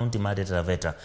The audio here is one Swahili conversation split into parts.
county ma Taita Taveta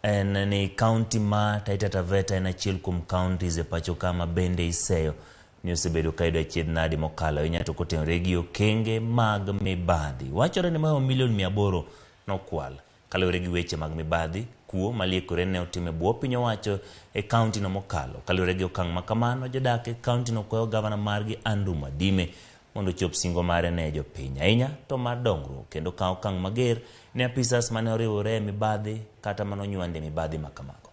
en ni county ma Taita Taveta en achiel kuom counties e pacho kama bende iseyo ni osebedo kaido achiedh nadi mokalo inyato kotenore gi okenge mag mibadhi. Wachore ni mayo milion 800 nokwal kaluwore gi weche mag mibadhi kuo maliekore ne otime bwo piny owacho e county no mokalo. Kaluwore gi okang' makamano, jodak e county no kwayo gavana margi Mwadime mondo chop singo mare ne jopiny ahinya to mar dongruok kendo kawo okang' mager ne apisas mane oriwore mibadhi kata manonywande mibadhi makamago.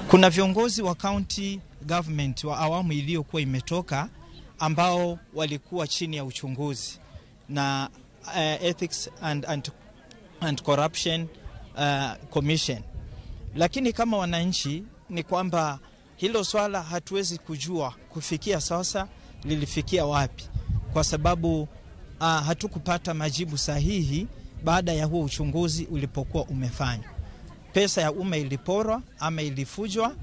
Kuna viongozi wa county government wa awamu iliyokuwa imetoka ambao walikuwa chini ya uchunguzi na Ethics and Corruption Commission. Lakini kama wananchi ni kwamba hilo swala hatuwezi kujua kufikia sasa lilifikia wapi, kwa sababu hatukupata majibu sahihi baada ya huo uchunguzi ulipokuwa umefanywa. Pesa ya umma iliporwa ama ilifujwa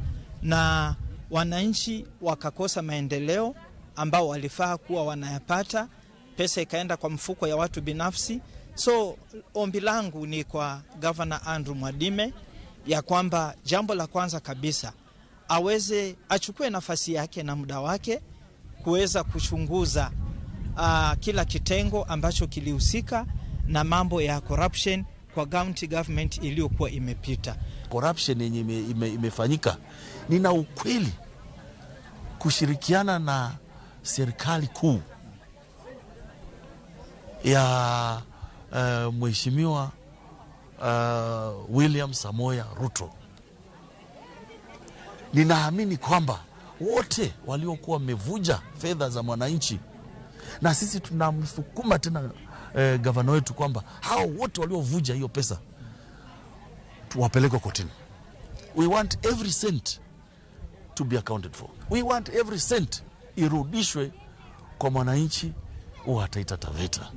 na wananchi wakakosa maendeleo ambao walifaa kuwa wanayapata. Pesa ikaenda kwa mfuko ya watu binafsi. So ombi langu ni kwa Governor Mwadime ya kwamba jambo la kwanza kabisa achukue nafasi yake na muda wake kuweza kuchunguza kila kitengo ambacho kilihusika na mambo ya corruption kwa county government iliyokuwa imepita. Corruption yenye imefanyika, nina ukweli kushirikiana na serikali kuu ya Mheshimiwa William Samoei Ruto. Ninaamini kwamba wote waliokuwa wamevuja fedha za mwananchi, na sisi tunamsukuma tena gavana wetu kwamba hao wote waliovuja hiyo pesa tuwapeleke kotini. We want every cent to be accounted for. We want every cent irudishwe kwa mwananchi wa Taita Taveta.